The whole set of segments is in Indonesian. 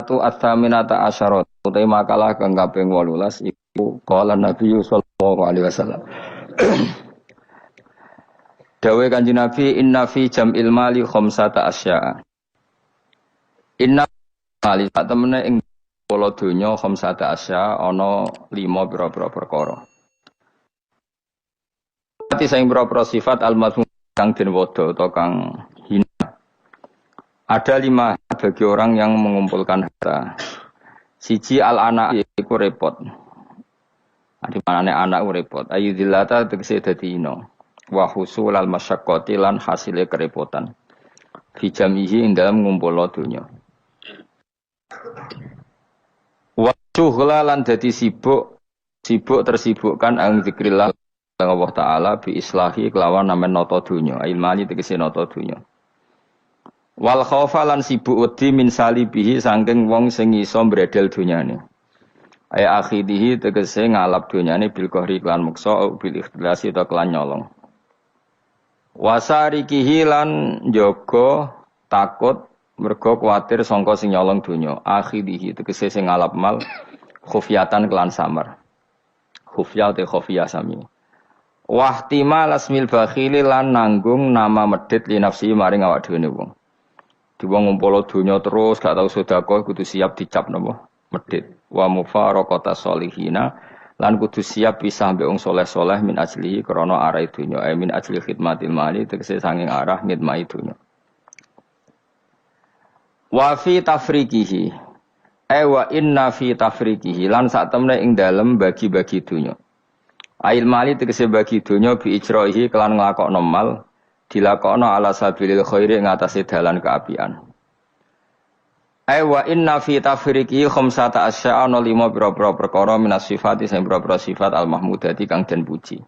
tu atsaminata asyarat utai makalah kang kaping 18 iku qala Nabi sallallahu alaihi wasallam. Dawe Kanjeng Nabi inna fi jam'il mali khamsata asya'a. Inna mali sak temene ing pola donya khamsata asya'a ana 5 pira-pira perkara. Ati sing pira-pira sifat al-madhum kang den wada utawa kang hina. Ada 5 bagi orang yang mengumpulkan harta. Siji al-ana iku repot. Adi manane anak repot. Ayyudzillata tegese dadi hina. Wa husul al-masyaqqati lan hasile kerepotan. Fi jamihi ing dalem ngumpulna donya. Wa syughla lan dadi sibuk tersibukkan ang zikrillah Allah Ta'ala bi islahi kelawan namen nata donya. Ilmani tegese nata donya. Wal khaufa lan sibuk wedi min salibihi saking wong sing iso mbredel donyane. Ay akhidihi tegese ngalap donyane bil qahri lan muksa bil ikhlasi ta kelan nyolong. Wasarikihi lan njaga takut mergo kuwatir sangka sing nyolong donya. Akhidihi tegese sing ngalap mal khufyatan kelan samar. Khufya te khufya sami. Wahtimal asmil bakhili lan nanggung nama medhit li nafsi maring awak dhewe wong. Di wong ngumpul donya terus gak tau sedekah kudu siap dicap napa medhit. Wa mufaraqata sholihina lan kudu siap pisah mbek wong saleh-saleh min ajlihi krana arah donya. Min ajli khidmatil mali tegese sanging arah ngidmati donya. Wa fi tafriqihi wa inna fi tafriqihi lan sak temne ing dalem bagi-bagi donya. Ail mali tegese bagi donya bi ijraihi kelan nglakokno mal dilakokno ala sabilil khairi ing atase dalan kaapian. Wa inna fi tafriqi khamsata asya'a 5 pira-pira perkara minas sifati sing pira-pira sifat al mahmudati kang den puji.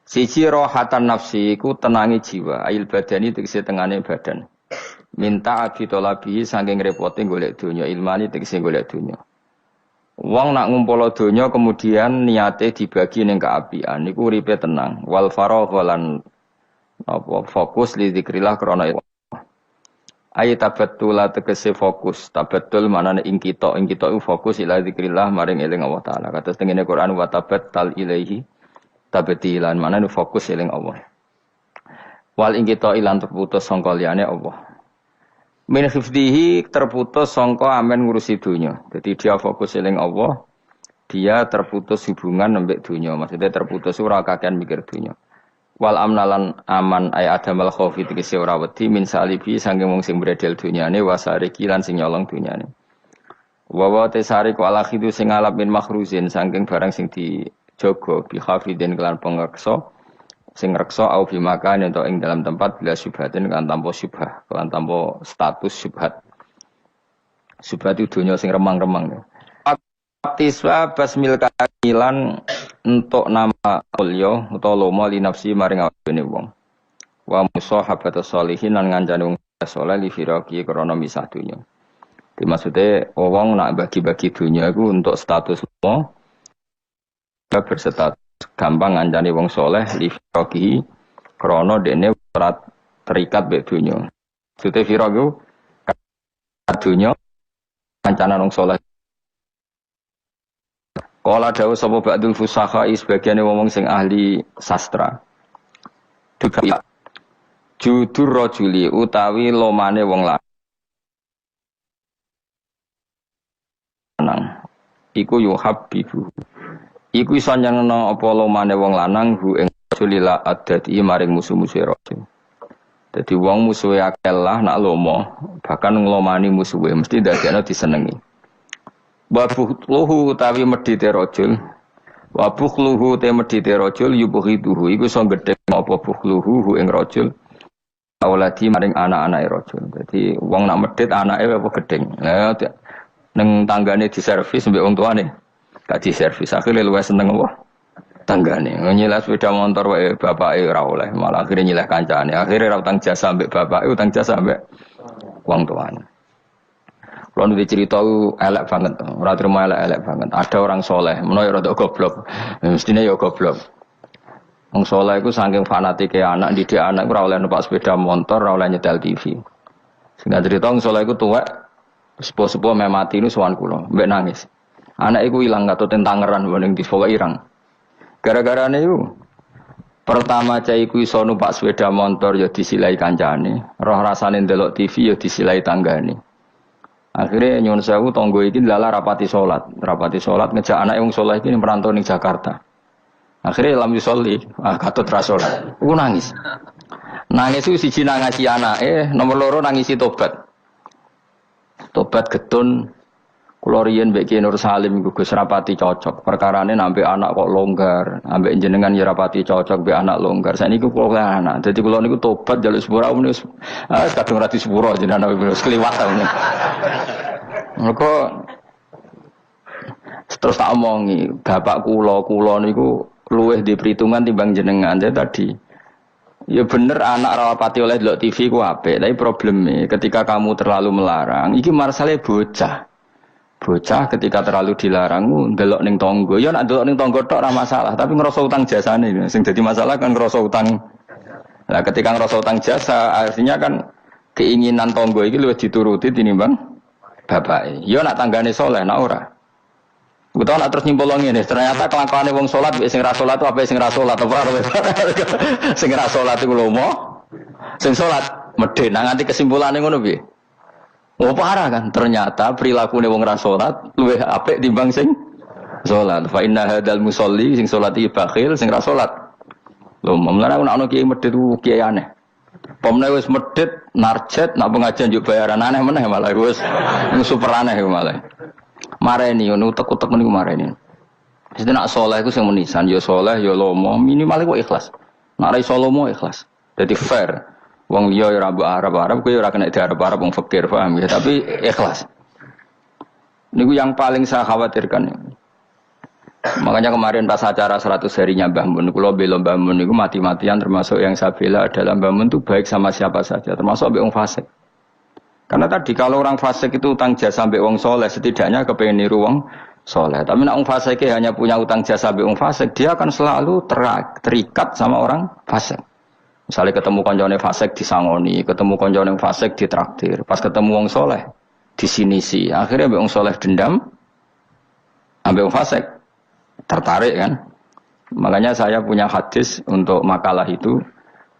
Siji rohatan nafsi iku tenangi jiwa, ail badani tegese tengane badan. Minta abi tolabi saking repote golek donya, ilmani tegese golek donya. Wong nak ngumpul donya kemudian niate dibagi ning kaapian niku uripe tenang wal faragh lan apa fokus li zikrillah krana ayat tabattul tegese fokus tabattul manane ing kita iku fokus ila zikrillah maring eling Allah taala kados tengene Quran wa tabattal ilaihi tabatilan manane fokus eling Allah wal ing kita ilan terputus sangka liyane Allah min hifdhihi terputus sangka amen ngurusi dunya. Jadi dia fokus eling Allah, dia terputus hubungan nembek dunya. Maksudnya terputus ora kakean mikir dunya. Wal amnalan aman ay adamal khaufi tegese ora wedi min salibi saking wong sing bredel dunyane wasariki lan sing nyolong dunyane. Wa wa tasariku ala khidu sing alap min makhruzin saking barang sing dijaga bi khafidin kelan pengreksa. Sing reksa au fi makan ento ing dalam tempat bila syubhatin kan tanpa syubhah, kan tanpa status syubhat. Syubhat itu dunya sing remang-remang. Tiswa basmil kailan entuk nama ulya utawa lomo li nafsi maring awake wong. Wa musahabatu sholihin lan ngancani wong saleh li firaqi krana misah dunya. Dimaksude wong nak bagi-bagi dunya iku untuk status lomo berstatus gampang ngancani wong soleh li firaqi krana dene terikat mek donya. Sute firaqu dunya kancanan wong soleh. Kala dawuh sapa ba'dul fusakha sebagiane wong sing ahli sastra. Judur rajuli utawi lomane wong lanang iku yuhabbibu iku iso nyenengno apa lomane wong lanang hu ing sulila adati maring musuh-musuhe rasul. Dadi wong musuhe akeh lah nak lomo, bahkan nglomani musuhe mesti dadekno disenengi. Wa bukhluhu utawi medhite rajul. Wa bukhluhu te medhite rajul yubghiduhu iku iso gedhe apa bukhluhu hu ing rajul. Auladi maring anak-anake rajul. Dadi wong nak medhit anake apa gedeng. Lah ning tanggane diservis mbek wong tuane. Gak di servis akhirnya luwes seneng apa tanggane nyileh sepeda motor wae bapake ora oleh malah akhirnya nyileh kancane akhirnya ora utang jasa mbek bapake utang jasa mbek wong tuane. Kulo nu dicerita elek banget ora terima elek banget ada orang soleh menawa rada goblok mestine ya goblok wong soleh iku saking fanatike anak didik anak ora oleh numpak sepeda motor ora oleh nyetel TV sing cerita wong soleh iku tuwek Sepo-sepo meh mati nu sowan kula, mbek nangis. Anak iku ilang katut tentangeran ning di pokoke irang. Gara-gara niku pertama cah iku iso numpak sepeda motor ya disilai kancane, roh rasane ndelok TV ya disilai tanggane. Akhirnya nyuwun sewu tangga iki lala rapati salat ngejak anak wong saleh iki merantau ning Jakarta. Akhirnya lam yusolli, katut ra salat. Ku nangis. Nangis itu siji nangisi anake, nomor loro nangisi tobat. Tobat getun kula riyen mbek Ki Nur Salim iku Gus rapati cocok. Perkarane nambe anak kok longgar, ambek jenengan ya rapati cocok mbek anak longgar. Saniki kula anak. Dadi kula niku tobat njaluk sepura wis kadung ra disepuro jenengan wis kliwat ta ngene. Mergo terus tak omongi, bapak kula niku luwih di perhitungan timbang jenengan. Jadi tadi ya bener anak rapati oleh delok TV ku apik, tapi probleme ketika kamu terlalu melarang, iki marsale bocah. Bocah ketika terlalu dilarang ndelok ning tangga. Ya nek ndelok ning tangga tok ora masalah, tapi ngrasa utang jasane. Sing dadi masalah kan ngrasa utang. Nah, ketika ngrasa utang jasa, artinya kan keinginan tangga iki luwih dituruti tinimbang bapake. Ya nek tanggane saleh, nek ora. Utawa nek terus nyimpul ngene, ternyata kelakuane wong salat mek sing ra salat apa sing ra salat apa sing ra salat iku lomo, sing salat medhe. Nah nganti kesimpulane ngono piye? Oh parah kan, ternyata perilaku wong ra salat luwih apik timbang sing salat. Fa inna hadzal musolli sing salat iki bakhil, sing ra salat. Lho, mulane ana kiai medhit ku kiai aneh. Pomne wis medhit narjet nak pengajian yo bayaran aneh meneh malah wis super aneh malah. Mareni ngono utek-utek niku mareni. Mesti nak saleh iku sing menisan ya saleh ya lomo, minimal iku ikhlas. Nak ra iso lomo ikhlas. Dadi fair. Wong liya ya ora Arab-Arab, kowe ora kena diarep-arep wong fakir, paham ya, tapi ikhlas. Niku yang paling saya khawatirkan. Makanya kemarin pas acara 100 harinya Mbah Mun, kula bela Mbah Mun niku mati-matian, termasuk yang saya bela adalah Mbah Mun itu baik sama siapa saja, termasuk ambek wong fasik. Karena tadi kalau orang fasik itu utang jasa ambek wong soleh, setidaknya kepengen niru wong soleh. Tapi nek wong fasik hanya punya utang jasa ambek wong fasik, dia akan selalu terikat sama orang fasik. Misalnya ketemu konjone fasik disangoni, ketemu konjone fasik ditraktir, pas ketemu wong soleh disinisi, akhirnya ambek wong soleh dendam, ambek wong fasik tertarik kan. Makanya saya punya hadis untuk makalah itu,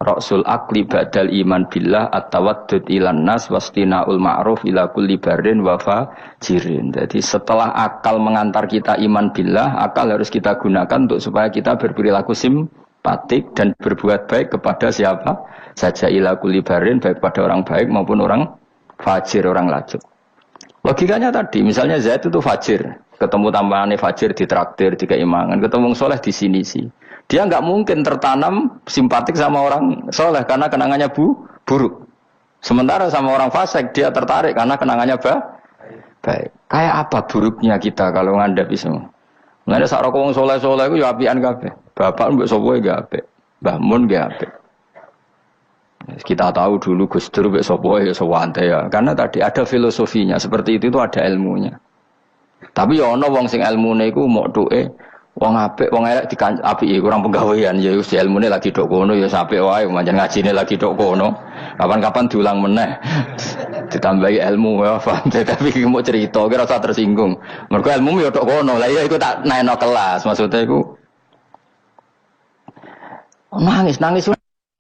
Rasul akli badal iman billah at-tawaddud ilan nas wastinaul ma'ruf ila kulli barin wa fajirin. Jadi setelah akal mengantar kita iman billah, akal harus kita gunakan untuk supaya kita berperilaku simpatik dan berbuat baik kepada siapa saja ila kulli barin, baik pada orang baik maupun orang fajir, orang lajur. Logikanya tadi, misalnya Zaid itu fajir, ketemu tambahannya fajir ditraktir, dikeimangan, ketemu soleh di sini sih. Dia nggak mungkin tertanam simpatik sama orang soleh karena kenangannya buruk. Sementara sama orang fasik dia tertarik karena kenangannya baik. Kayak apa buruknya kita kalau ngandapi semua? Mengenai sak rokok wong soleh-soleh itu ya apian kabeh. Bapak mbek sapa ya apik. Mbah Mun ya apik. Kita tahu dulu Gus Dur mbek sapa ya sawante ya. Karena tadi ada filosofinya, seperti itu ada ilmunya. Tapi ya ana wong sing ilmune iku mok duke wong apik, wong elek apike kurang penggawean ya wis ilmune lagi tok kono ya apik wae, pancen ngajine lagi tok kono. Kapan-kapan diulang meneh. Ditambahi ilmu ya, paham. Tapi mau cerita kira usah tersinggung. Mergo ilmu ya tok kono. Lah iya iku tak naikno kelas, maksudnya iku nangis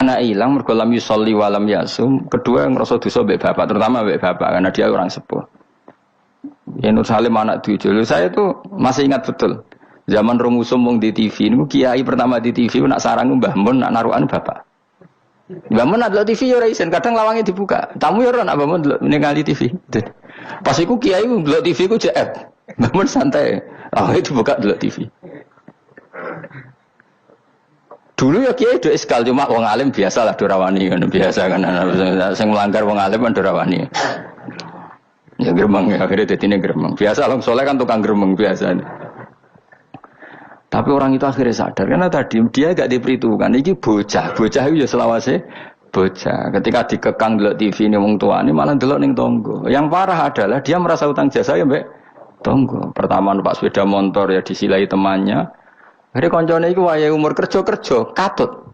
anak hilang mergo lam yusolli wa lam yasum. Kedua ngrasa dosa mbek bapak, terutama mbek bapak karena dia orang sepuh. Ya Nur Salim anak tujuh. Saya tuh masih ingat betul. Zaman rumusum wong di TV niku kiai pertama di TV nak sarang Mbah Mun nak narukan bapak. Mbah Mun nak TV yo ora isen, kadang lawangnya dibuka. Tamu yo ora nak Mbah Mun ningali TV. Pas iku kiai ku ndelok TV ku JF. Mbah Mun santai. Itu dibuka ndelok TV. Dulu ya kiai do eskal cuma wong alim biasalah do rawani ngono biasa kan sing melanggar wong alim kan do rawani. Ya gremeng akhirnya dadine gremeng. Biasa wong saleh kan tukang gremeng biasa. Tapi orang itu akhirnya sadar karena tadi dia gak diperhitungkan. Ini bocah itu ya selawase bocah. Ketika dikekang delok TV ini wong tuane malah delok ning tonggo. Yang parah adalah dia merasa utang jasa ya mbek tonggo. Pertama numpak sepeda motor ya disilai temannya. Akhirnya koncone iku wayahe umur kerja katut.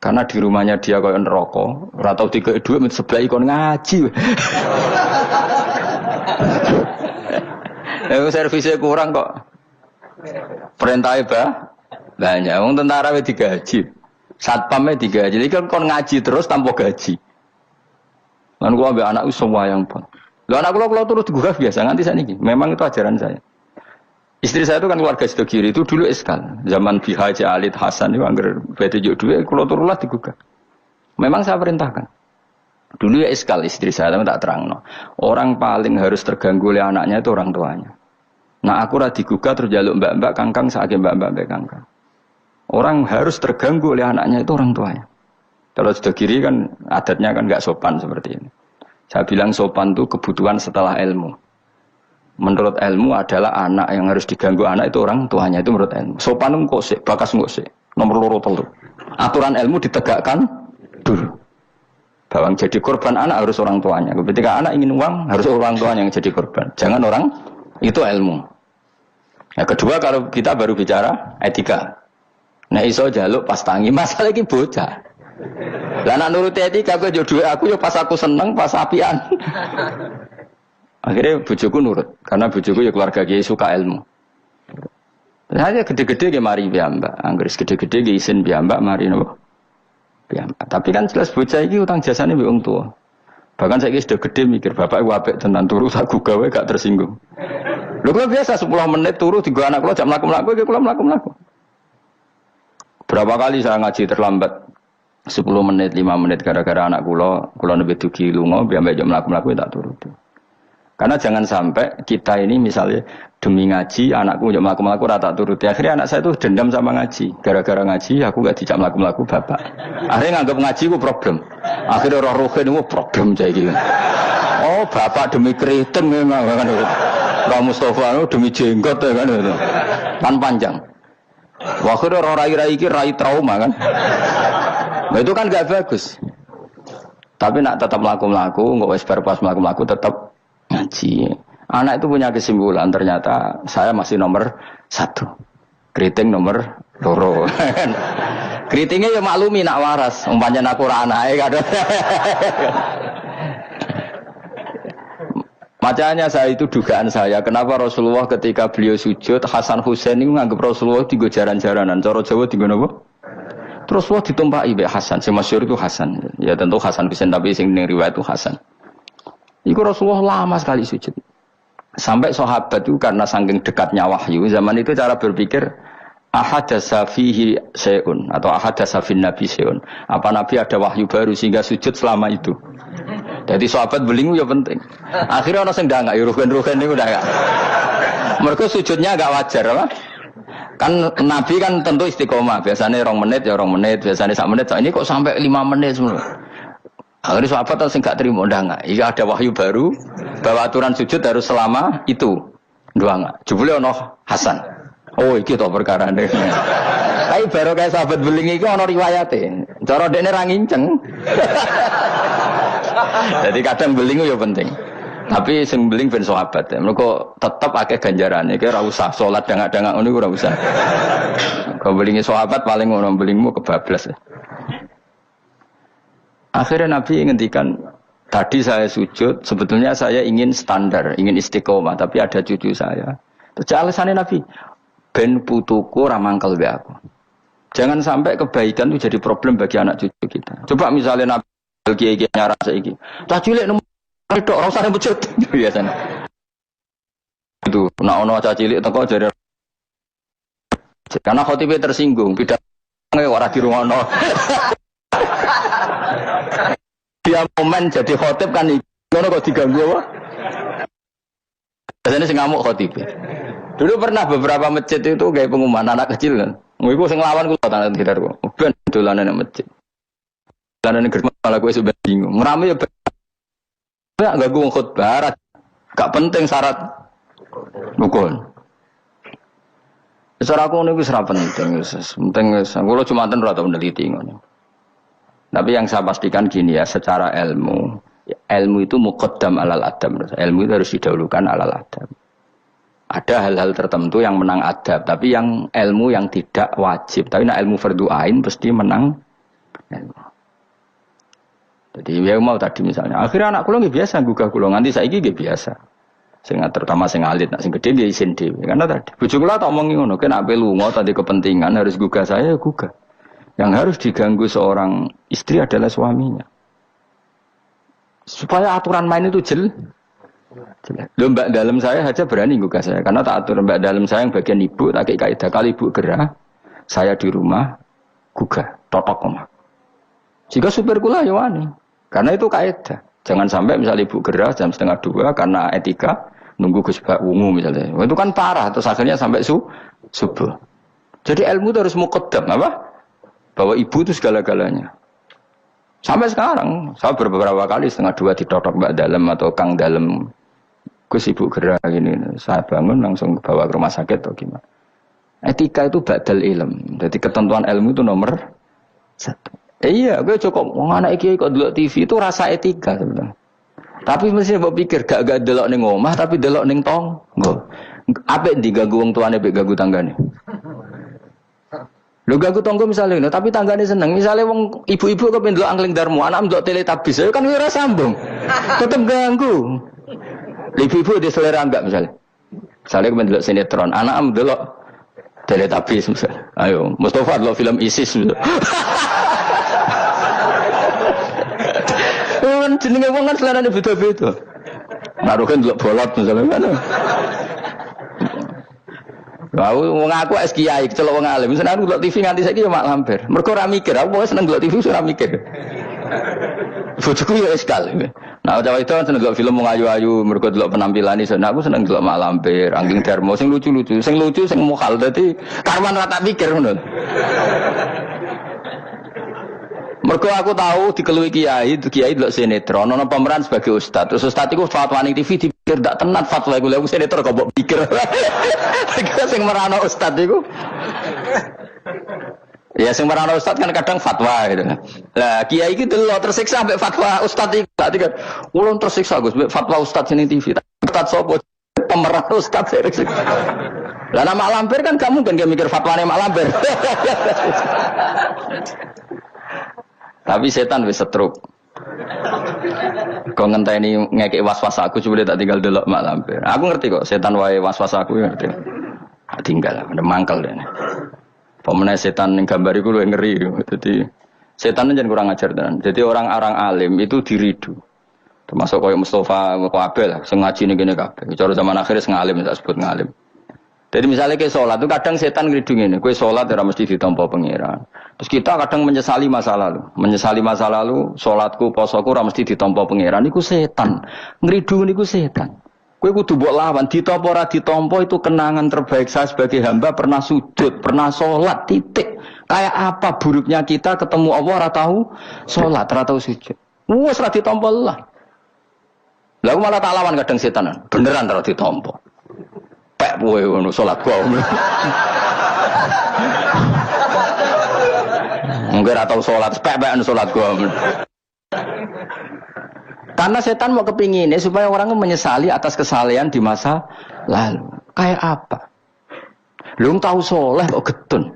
Karena di rumahnya dia koyo neraka, ora tau dikek dhuwit sebelah ikon ngaji. Servisnya kurang kok. Perintahnya banyak. Wong tentara wis digaji. Satpamnya digaji. Jadi kan kon ngaji terus tanpa gaji. Kan gua ambek anakku semua yang pun. Lho anak kula turut digugah biasa nganti sakniki. Memang itu ajaran saya. Istri saya itu kan keluarga Sidogiri itu dulu eskal. Zaman Bihaji Alid Hasan itu anggar bete juk duwe kula turulah digugah. Memang saya perintahkan. Dulu ya eskal istri saya tapi tak terangno. Orang paling harus terganggu oleh anaknya itu orang tuanya. Nah aku ra digugah terus jaluk mbak-mbak kangkang saking mbak-mbak kangkang. Orang harus terganggu oleh anaknya itu orang tuanya. Kalau Sidogiri kan adatnya kan enggak sopan seperti ini. Saya bilang sopan itu kebutuhan setelah ilmu. Menurut ilmu adalah anak yang harus diganggu anak itu orang tuanya itu menurut ilmu. Sopan kok sih, bakas kok sih. Nomor loro telu. Aturan ilmu ditegakkan dulu. Bahwa jadi korban anak harus orang tuanya. Ketika anak ingin uang harus orang tuanya yang jadi korban. Jangan orang itu ilmu. Yang kedua kalau kita baru bicara etika. Nah iso jaluk pas tangi masalah iki bocah. Lah nak nuruti etika aku yo duwe aku yo pas aku seneng pas apian. Akhirnya bojoku nurut karena bojoku ya keluarga kiai suka ilmu. Hanya gede-gede ge mari piyambak, anggere gede-gede ge isin piyambak mari nopo. Piyambak. Tapi kan jelas bocah iki utang jasane mbek wong tua. Bahkan saiki sudah gede mikir bapak iku apik tenan turu aku gawe gak tersinggung. Lho kok biasa 10 menit turu digo anak kula jam mlaku-mlaku iki kula mlaku-mlaku. Berapa kali saya ngaji terlambat 10 menit, 5 menit gara-gara anak kula nembe dugi lunga piyambak jam mlaku-mlaku tak turuti. Karena jangan sampai kita ini misalnya demi ngaji, anakku jam melaku-melaku rata turuti. Akhirnya anak saya itu dendam sama ngaji. Gara-gara ngaji, aku gak dijak melaku-melaku bapak. Akhirnya nganggap ngaji itu problem. Akhirnya roh ruhin itu problem saya gitu. Oh bapak demi keriting memang kan. Pak Mustafa itu demi jenggot ya kan. Pan panjang. Akhirnya roh rai-rai ini rai trauma kan. Nah, itu kan gak bagus. Tapi nak tetap melaku-melaku, nggak wes pas melaku-melaku tetap ngaji. Anak itu punya kesimpulan ternyata saya masih nomor 1. Keriting nomor 2. Keritingnya ya maklumi nak waras. Umpamanya aku ora anake kadang. Makanya saya itu dugaan saya kenapa Rasulullah ketika beliau sujud Hasan Husain itu nganggap Rasulullah tiga jaran-jaranan. Cara Jawa tiga napa? Terus Rasulullah ditumpaki mbek Hasan. Sing masyhur itu Hasan. Ya tentu Hasan Husain tapi sing ning riwayat itu Hasan. Iku Rasulullah lama sekali sujud. Sampai sahabat itu karena saking dekatnya wahyu, zaman itu cara berpikir ahadasa fihi syai'un atau ahadasa fin nabi syai'un. Apa nabi ada wahyu baru sehingga sujud selama itu. Jadi sahabat belingu ya penting. Akhirnya orang sing ndangak ya rugen-rugen niku ndangak. Mergo sujudnya agak wajar apa? Kan nabi kan tentu istiqomah, biasanya 2 menit ya 2 menit, biasanya 1 menit. Ini kok sampai 5 menit semua. Akhirnya sahabat harus nggak terima nggak. Jika ada wahyu baru bahwa aturan sujud harus selama itu doang nggak. Jebule ono Hasan. Oh iki to perkara ne. Tapi baru kayak sahabat beling iki ono riwayate. Cara dekne ra nginceng. Jadi kadang beling ya penting. Tapi sing beling ben sahabat. Mergo tetep akeh ganjarane. Ki ora usah salat dangak-dangak ngono ora usah. Kau belingi sahabat paling ngono belingmu kebablas. Akhirnya Nabi ngendikan, tadi saya sujud, sebetulnya saya ingin standar, ingin istiqomah, tapi ada cucu saya. Terus alasannya Nabi, ben putuku ramangkel be aku. Jangan sampai kebaikan itu jadi problem bagi anak cucu kita. Coba misalnya Nabi kiai-kiai nyara saiki. Cah cilik nomor tok ora usah bujut biasanya. Itu nek ono cah cilik teko jare karena khotibe tersinggung, pidato ora dirungokno. Dia momen jadi khotib kan ngono kok diganggu apa? Biasanya sing ngamuk khotib. Dulu pernah beberapa masjid itu kayak pengumuman anak kecil kan. Iku sing lawan kula tangan sekitar kok. Ben dolanan nang masjid. Dolanan germa malah kowe sudah bingung. Ngrame ya enggak ganggu khotbah. Gak penting syarat rukun. Secara aku niku wis ra penting wis. Penting wis. Kula Jumatan ora tau meneliti ngono. Tapi yang saya pastikan gini ya, secara ilmu itu muqaddam alal adab. Ilmu itu harus didahulukan alal adab. Ada hal-hal tertentu yang menang adab, tapi yang ilmu yang tidak wajib. Tapi nah ilmu fardu ain pasti menang ilmu. Jadi ya mau tadi misalnya, akhirnya anak kula nggih biasa gugah kula nganti saiki nggih biasa. Sing terutama sing alit, nak sing gede dia isin dhewe. Karena tadi bojo kula tak omongi ngono, kena ape lunga tadi kepentingan harus gugah saya gugah. Yang harus diganggu seorang istri adalah suaminya. Supaya aturan main itu jelas. Loh, mbak dalam saya aja berani gugah saya karena tak atur mbak dalam saya yang bagian ibu tak kayak kaidah kali ibu gerah saya di rumah gugah totok omah. Jika supir kula ya wani karena itu kaidah. Jangan sampai misalnya ibu gerah jam 1:30 karena etika nunggu Gus Bak Wungu misalnya. Itu kan parah terus akhirnya sampai subuh. Jadi ilmu itu harus muqaddam apa? Bahwa ibu itu segala-galanya. Sampai sekarang saya beberapa kali 1:30 ditotok mbak dalam atau kang dalam. Gus ibu gerak gini, saya bangun langsung bawa ke rumah sakit atau gimana. Etika itu badal ilm. Jadi ketentuan ilmu itu nomor 1. Iya, gue cukup anak kiai kok delok TV itu rasa etika sebenarnya. Tapi mesti mbok pikir gak delok ning omah tapi delok ning tangga. Apik diganggu wong tuane mek ganggu tanggane. Lho ganggu tangga misalnya, tapi tanggane seneng. Misalnya wong ibu-ibu kok pendelok angling darmo, anak ndelok Teletubbies, ya kan ora sambung. Tetep ganggu. Ibu-ibu di selera enggak misalnya. Misalnya kemudian delok sinetron, anak delok Teletubbies misalnya. Ayo, Mustafa delok film ISIS misalnya. Kan jenenge wong kan selerane beda-beda. Naruhkan delok bolot misalnya kan. Wong aku es kiai celok wong alim. Misalnya aku delok TV nganti saiki yo mak lampir. Mergo ora mikir, aku pokoke seneng delok TV ora mikir. Bojoku yo eskal. Nah, cawe itu kan seneng delok film wong ayu-ayu, mergo delok penampilan iso. Nah, aku seneng delok mak lampir, Angking Darmo sing lucu-lucu, sing mokal dadi karwan ora tak pikir ngono. Mergo aku tahu dikeluhi kiai delok sinetron, ono pemeran sebagai ustaz. Terus ustaz iku fatwa ning TV dipikir ndak tenan fatwa iku lha sinetron kok mbok pikir. Sing merano ustaz iku. Ya sing merano ustaz kan kadang fatwa gitu. Lah kiai iki delok tersiksa mbek fatwa ustaz iki. Berarti kan ulun tersiksa Gus mbek fatwa ustaz ning TV. Ustaz sapa pemeran ustaz tersiksa. Lah nama lampir kan kamu kan mikir fatwane mak lampir. Tapi setan wis setruk. Kok ngenteni ngekek was-was aku coba tak tinggal delok mak lampir. Aku ngerti kok setan wae was-was aku ngerti. Tinggal ada mangkel dene. Pemene setan ning gambar iku luwih ngeri. Dadi setan njen kurang ajar tenan. Jadi orang-orang alim itu diridu. Termasuk koyo Mustafa Kabel sing ngaji ning kene kabeh. Cara zaman akhir sing alim tak sebut ngalim. Jadi misalnya ke sholat itu kadang setan ngridung ini, kue sholat ora mesti ditampa pangeran. Terus kita kadang menyesali masa lalu, sholatku, posoku ora mesti ditampa pangeran. Iku setan, ngridung niku setan. Kue kudu mbok lawan, ditampa ora ditampa itu kenangan terbaik saya sebagai hamba pernah sujud, pernah sholat, titik. Kayak apa buruknya kita ketemu Allah ora tahu sholat, ora tahu sujud. Wes ora ditampa lah. Lah malah tak lawan kadang setanan, beneran ora ditampa. Pek kowe ngono salat gua. Mungkin atau salat pek-pekan salat gua. Karena setan mau kepinginnya supaya orang menyesali atas kesalahan di masa lalu. Kayak apa? Lu tahu soleh kok getun.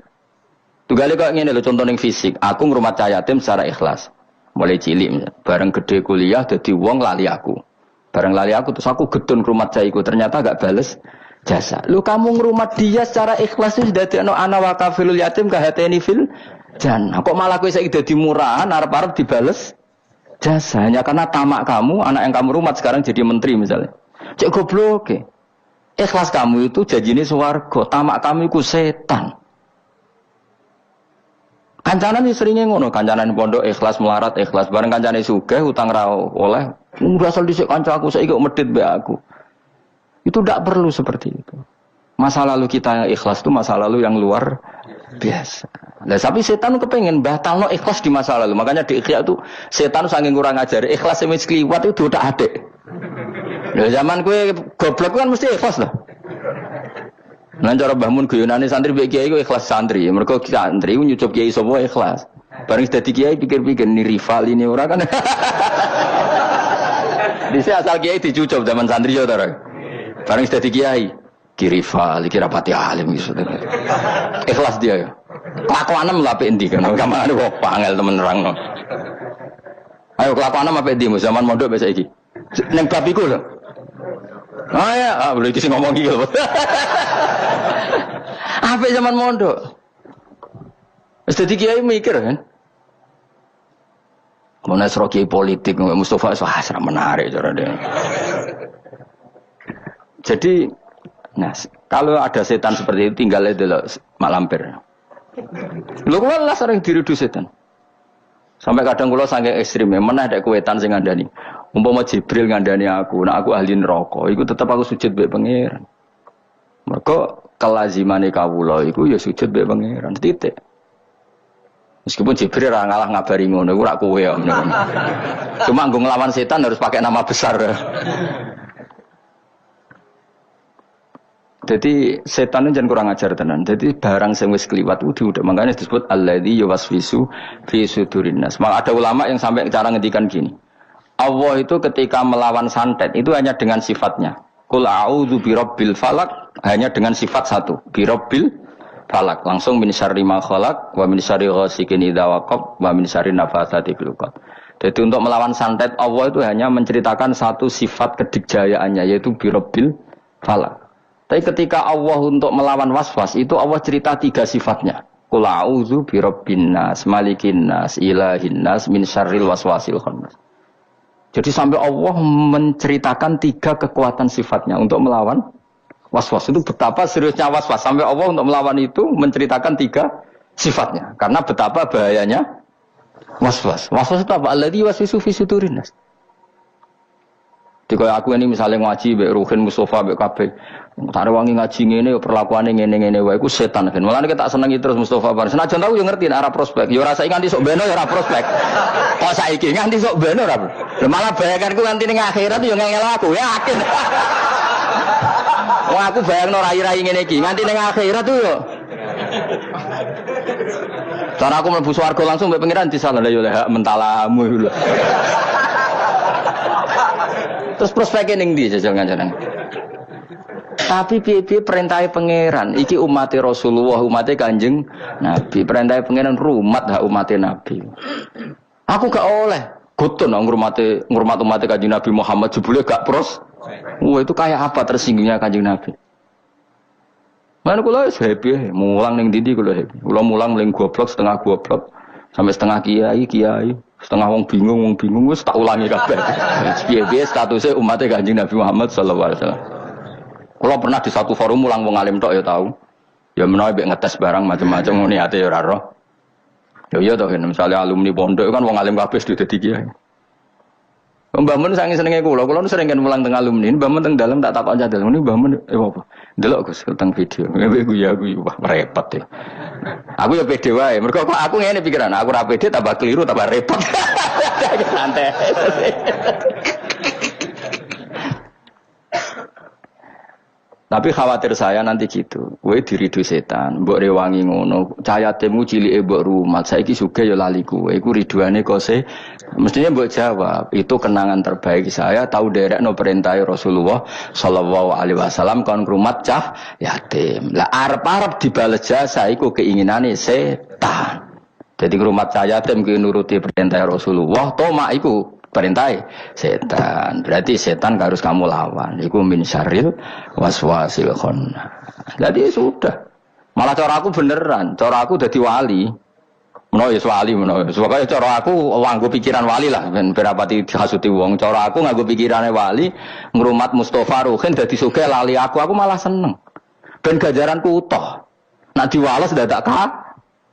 Tugale kok ngene lho contoh ning fisik. Aku ngrumat cah yatim secara ikhlas. Mulai cilik bareng gede kuliah dadi wong lali aku. Bareng lali aku terus aku getun ngrumat cah iku ternyata gak bales jasa. Lu kamu ngerumat dia secara ikhlas itu sudah ada ana wa kafilul yatim kahateni fil jannah. Kok malah kowe saiki dadi murahan arep-arep dibales jasa hanya karena tamak kamu, anak yang kamu rumat sekarang jadi menteri misalnya. Cek goblok. Ikhlas kamu itu janjine swarga, tamak kamu iku setan. Kancanan iki seringe ngono, kancanan pondok ikhlas melarat ikhlas bareng kancane sugih utang ra oleh. Udah asal dhisik kanca aku saiki kok medhit mbek aku. Itu tidak perlu seperti itu. Masa lalu kita yang ikhlas itu masa lalu yang luar biasa. Nah, tapi setan kepengen batalno ikhlas di masa lalu. Makanya di Ikhya itu setan saking kurang ajar. Ikhlas yang kliwat itu udah ada. Nah, zaman gue goblok kan mesti ikhlas lah. Nah, cara Mbah Mun guyonane santri mbek kiai ku ikhlas santri. Mergo santri nyucup kiai sapa ikhlas. Bareng dadi kiai pikir-pikir ni rival ini ora kan. Dise asal kiai dicucup zaman santri yo ta. Barang sudah di kiai, kirival, kirapati alim gitu. Ikhlas dia ya. Kelakuanem lah pendi kan. Kamane kok pangel temen nerangno. Ayo kelakuanem apa endi zaman mondok biasa iki. Ning bab iku lho. Oh ya, boleh kisah ngomong gitu. Apa zaman mondok? Jadi kiai mikir kan? Mau nasroki politik, Mustafa wah menarik cara dia. Jadi, nah kalau ada setan seperti itu tinggal itu loh mak lampir. Lu kula sering diridu setan. Sampai kadang kula saking ekstrim, meneh ada kuwetan sing ngandani. Umpama Jibril ngandani aku, nah aku ahli neraka, iku tetep aku sujud mbek pangeran. Mergo kelazimane kawula iku ya sujud mbek pangeran titik. Meskipun Jibril ora ngalah ngabari ngono, iku ora kowe ya. Cuma nggo nglawan setan harus pakai nama besar. Jadi setan itu jangan kurang ajar tenan. Jadi barang sing wis kliwat itu udah makanya disebut alladzi yuwaswisu fi sudurin nas. Malah ada ulama yang sampai cara ngendikan gini. Allah itu ketika melawan santet itu hanya dengan sifatnya. Qul a'udzu birabbil falaq hanya dengan sifat satu, birabbil falaq. Langsung min syarri ma khalaq wa min syarri ghasikin idza waqab wa min syarri nafatsati fil 'uqad. Jadi untuk melawan santet Allah itu hanya menceritakan satu sifat kedikjayaannya yaitu birabbil falaq. Tapi ketika Allah untuk melawan waswas itu Allah cerita 3 sifatnya. Qul a'udzu birabbin nas, malikin nas, ilahin nas, min syarril waswasil khannas. Jadi sampai Allah menceritakan 3 kekuatan sifatnya untuk melawan waswas. Itu betapa seriusnya waswas. Sampai Allah untuk melawan itu menceritakan 3 sifatnya. Karena betapa bahayanya waswas. Waswas itu apa? Alladzi waswisu fi sudurin nas. Jadi aku ini misalnya ngaji mbek Ruhin Mustafa mbek kabeh. Tare wangi ngaji ngene yo perlakuane ngene-ngene wae iku setan kan. Mulane kita senengi terus Mustafa bar. Senajan tahu yo ngerti arah prospek. Yo rasa nganti sok beno yo ora prospek. Kok saiki nganti sok beno ora. Malah bayanganku nganti ning akhirat yo ngel aku yakin. Wah aku bayangno rai-rai ngene iki nganti ning akhirat tuh yo. Cara aku mlebu swarga langsung mbek pangeran disalah yo hak mentalamu lho. Terus prospeknya ning ndi jajal ngajaran. Tapi piye-piye perintahnya pangeran. Iki umatnya Rasulullah, umatnya Kanjeng Nabi. Perintahnya pangeran rumat hak umatnya Nabi. Aku gak oleh. Gotun ngurmat umatnya Kanjeng Nabi Muhammad jebule gak pros. Wah itu kayak apa tersinggungnya Kanjeng Nabi. Mana kula happy, mulang ning ndi kula happy. Kula mulang mling goblok setengah goblok sampai setengah kiai. Setengah wong bingung wis tak ulangi kabeh. Piye-piye statusnya umatnya Kanjeng Nabi Muhammad sallallahu alaihi wasallam. Kalau pernah di satu forum ulang wong alim tok ya tahu. Ya menawa mbek ngetes barang macam-macam niate ya ora roh. Ya iya toh misalnya alumni pondok kan wong alim kabeh sudah dadi kiai. Mbah Mun saking senenge kula sering kan mulang teng alumni, Mbah Mun teng dalem tak takon cah dalem, Mbah Mun apa? Delok Gus teng video. Aku wah repot ya. Aku ya pede wae. Mergo aku ngene pikiran, aku ora pede tambah keliru tambah repot. Santai. Tapi khawatir saya nanti gitu. Kowe diridu setan, mbok rewangi ngono, cayatemu cilike mbok rumat. Saiki sugih ya lali kowe. Iku riduane kose. Mestinya mbok jawab, itu kenangan terbaik saya tahu derekno perintah Rasulullah sallallahu alaihi wasallam kon rumat cah yatim. Lah arep-arep dibales jasa iku keinginane setan. Jadi rumat cah yatim ki nuruti perintah Rasulullah, tomak iku perintah setan. Berarti setan harus kamu lawan. Iku min syarril waswasil khannas. Jadi sudah. Malah cara aku beneran, cara aku dadi wali. Menawa wali menawa. Sebab cara aku nganggo pikiran wali lah ben berapati dihasuti wong. Cara aku nganggo pikirane wali, ngrumat Mustafa Ruhin dadi sugih lali aku malah seneng. Ben ganjaranku utuh. Nek diwales dadak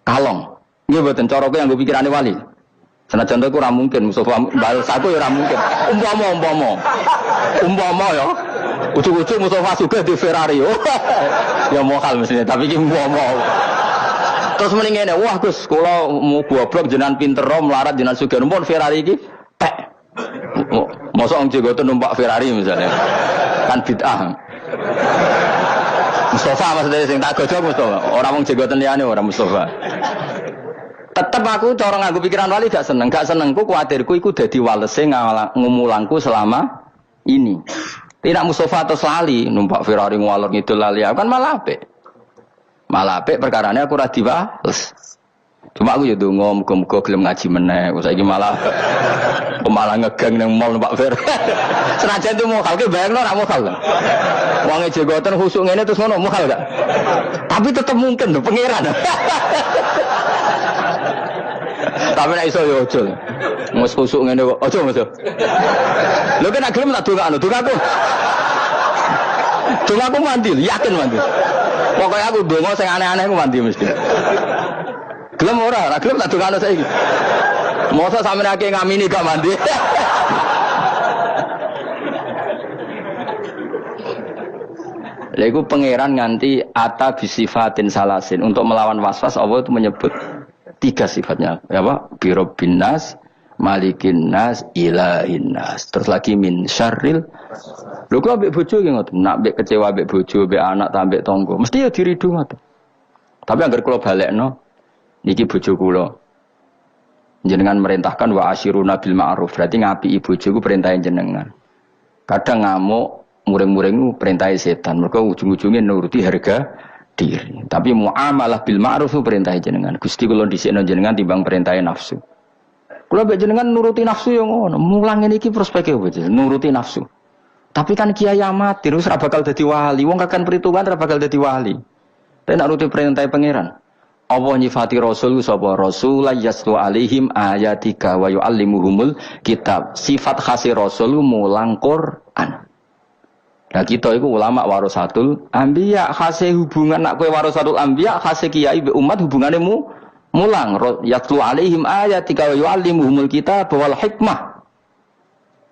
kalong. Nggih mboten cara aku nganggo pikirane wali. Senajan itu ora mungkin Mustafa balas aku ya ora mungkin. Umpama ya. Ujug-ujug Mustafa sugih di Ferrari. Ya mohal mestinya, tapi iki umpama. Terus mending ngene, wah Gus, kula mau goblok jenengan pinter melarat jenengan sugih numpun Ferrari iki tek. Mosok wong jegoten numpak Ferrari misalnya. Kan bid'ah. Mustafa maksudnya sing tak gojok Mustafa. Ora wong jegoten liyane ora Mustafa. Tetep aku cara nganggo pikiran wali gak seneng. Gak senengku kuwatirku iku dadi walese ngumulangku selama ini. Tidak Mustafa atau lali numpak Ferrari ngalor ngidul lali kan malah apik. Malah apik perkarane aku ora diwales. Cuma aku ya ndonga muga-muga gelem ngaji meneh. Saiki malah Malah ngegang nang mall Pak Fer. Senajan itu mokal ki bayangno ora mokal. Wong jegoten khusuk ngene terus ngono mokal gak? Tapi tetep mungkin lho pangeran. Tapi nek iso yo ojo. Mus khusuk ngene kok ojo Mas. Lho kan gelem tak dongakno, dongaku. Dongaku mandi, yakin mandi. Pokoknya aku donga sing aneh-aneh aku mandi mesti. Gelem ora gelem tak dongakno saiki. Mosok sampeyan akeh ngamini gak mandi. Lha iku pangeran nganti ata bisifatin salasin untuk melawan waswas Allah itu menyebut 3 sifatnya. Apa? Birabbin nas, malikin nas, ilahin nas. Terus lagi min syarril. Lho kok ambek bojo ki ngoten, nak ambek kecewa ambek bojo, ambek anak ta ambek tangga, mesti ya diridu ngoten. Tapi anggar kula balekno niki bojo kula. Jenengan merintahkan wa asyiruna bil ma'ruf, berarti ngapiki bojoku perintahe jenengan. Kadang ngamuk, muring-muring perintahe setan, mergo ujung-ujunge nuruti harga diri. Tapi muamalah bil ma'ruf perintahe jenengan. Gusti kula dhisikno jenengan timbang perintahe nafsu. Kula mbek jenengan nuruti nafsu yo ngono, mulang ngene iki prospeke opo nuruti nafsu. Tapi kan kiai amatir wis ora bakal dadi wali, wong kakan perhitungan ora bakal dadi wali. Tapi nek nuruti perintah pangeran. Allah nyifati Rasul sapa Rasul yaslu alaihim ayatika wa yuallimuhumul kitab. Sifat khas Rasul mulang Quran. Nah kita itu ulama warasatul anbiya, khas hubungan nak kowe warasatul anbiya, khas kiai be umat hubungane mulang yaslu alaihim ayatika wa yuallimuhumul kitab wal hikmah.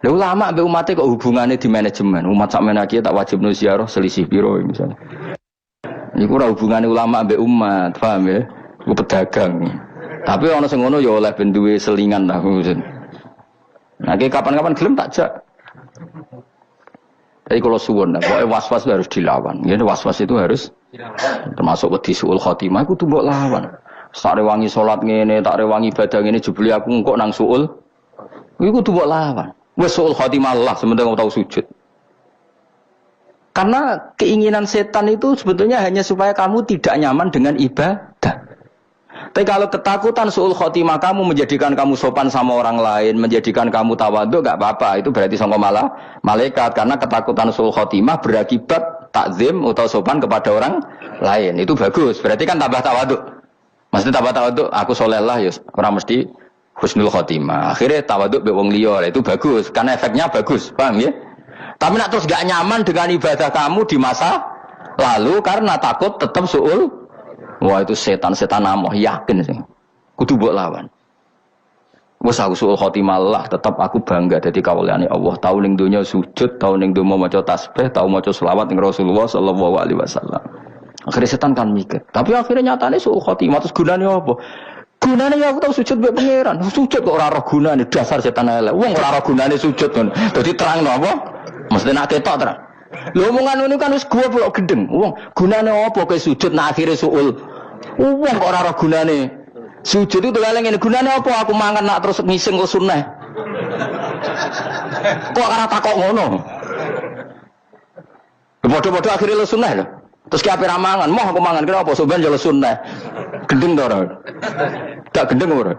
Lha ulama be umate kok hubungane di manajemen. Umat sak menaki tak wajib ziarah selisih piro misalnya. Niku ora hubungane ulama mbek umat, paham ya? Ku pedagang. Tapi ana sing ngono ya oleh ben duwe selingan lah. Nah, kapan-kapan gelem tak jak. Jadi kalau suwun, pokoknya was-was harus dilawan. Ya, was-was itu harus termasuk wedi suul khotimah itu mbok lawan. Tak rewangi salat ngene, tak rewangi ibadah ngene jebule aku engko nang suul. Iku kudu mbok lawan. Wis suul khotimah Allah sementing aku tahu sujud. Karena keinginan setan itu sebetulnya hanya supaya kamu tidak nyaman dengan ibadah. Tapi kalau ketakutan suul khotimah kamu menjadikan kamu sopan sama orang lain, menjadikan kamu tawadhu, gak apa-apa. Itu berarti sangka malah malaikat. Karena ketakutan suul khotimah berakibat takzim atau sopan kepada orang lain. Itu bagus. Berarti kan tambah tawadhu. Maksudnya tambah tawadhu, aku soleh lah ya. Orang mesti husnul khotimah. Akhirnya tawadhu be wong liya. Itu bagus. Karena efeknya bagus. Paham ya? Tapi nak terus gak nyaman dengan ibadah kamu di masa lalu karena takut tetap suul. Wah itu setan-setan amoh, yakin sih. Kudu mbok lawan. Wes aku suul khotimah Allah, tetap aku bangga dadi kawulane Allah. Tau ning donya sujud, tau ning donya maca tasbih, tau maca selawat ning Rasulullah sallallahu alaihi wasallam. Akhirnya setan kan mikir. Tapi akhirnya nyatane suul khotimah terus gunane apa? Gunane ya aku tau sujud mbek pangeran. Sujud kok ora roh gunane, dasar setan elek. Wong ora roh gunane sujud kan. Dadi terangno apa? Mesti nak ketok terang. Lho omongan ngono kan wis goblok gendeng. Wong gunane apa kowe sujud nak akhire suul. Wong kok ora ora gunane. Sujud itu lha ngene gunane apa aku mangan nak terus ngising kok sunah. Kok ora takok ngono. Padha-padha akhire lu sunah lho. Terus ki ape ra mangan, moh aku mangan kira apa soben jalo sunah. Gendeng to ora? Gak gendeng ora.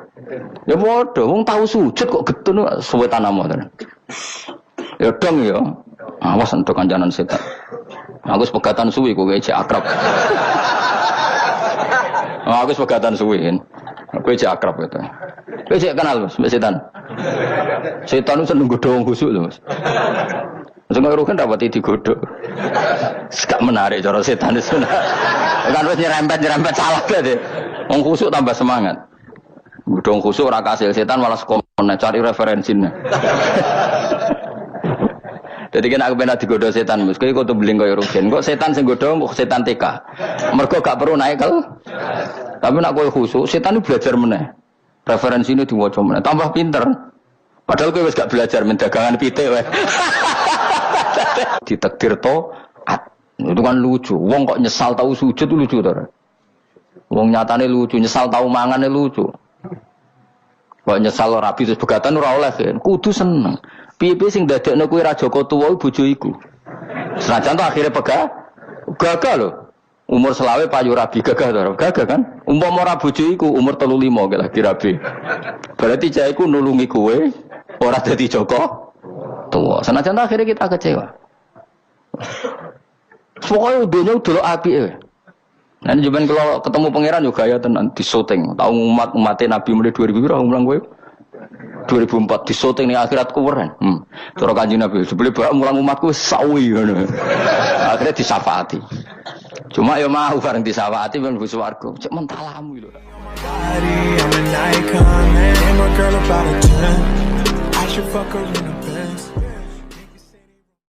Ya padha wong tau sujud kok getun suwetan amo tenan. Ya dong ya. Awas entuk kancanan setan. Aku sepegatan suwi kok cek akrab. Aku sepegatan suwi kan. Aku cek akrab gitu. Kowe cek kenal Mas, setan. Setan itu seneng godho wong khusuk lho Mas. Sing karo kan dapat digodhog. Gak menarik cara setan itu. Kan wis nyerempet salah deh. Wong khusuk tambah semangat. Godho wong khusuk ora kasil setan malah sekono cari referensine. Jadi kan aku pernah digodoh setan, mus. Kau tuh beling kau rugen. Kok setan sing godoh, kok setan TK. Mereka gak perlu naik kalau. Tapi nak kau khusus, setan itu belajar meneh. Referensi ini diwaca meneh. Tambah pinter. Padahal kau wis gak belajar mendagangan pitik, weh. Ditakdir taat. Itu kan lucu. Wong kok nyesal tahu sujud itu lucu tuh. Wong nyatane lucu, nyesal tahu mangane lucu. Kok nyesal rabi terus begatan ora oleh kan. Kudu seneng. Piye-piye sing dadekno kuwi ra Joko tuwa bojo iku. Senajan to akhire gagah lho. Umur selawe payu rabi gagah to. Gagah kan? Umpama ora bojo iku umur 35 lagi rabi. Berarti cah iku nulungi kowe ora dadi Joko tua. Senajan akhirnya kita kecewa. Pokoknya dunia udah apik. Nah, cuman kalau ketemu pangeran juga ya tenan di syuting. Tahu umatnya Nabi mulai 2000 berapa ulang gue? 2004 di syuting nih akhirat kuweren. Cara Kanjeng Nabi sebelum mulang umatku sawi ngono. Akhirnya disafaati. Cuma ya mau bareng disafaati ben bus warga. Cek mentalamu lho. I'm an icon, man. I'm a girl about a 10. I should fuck her in a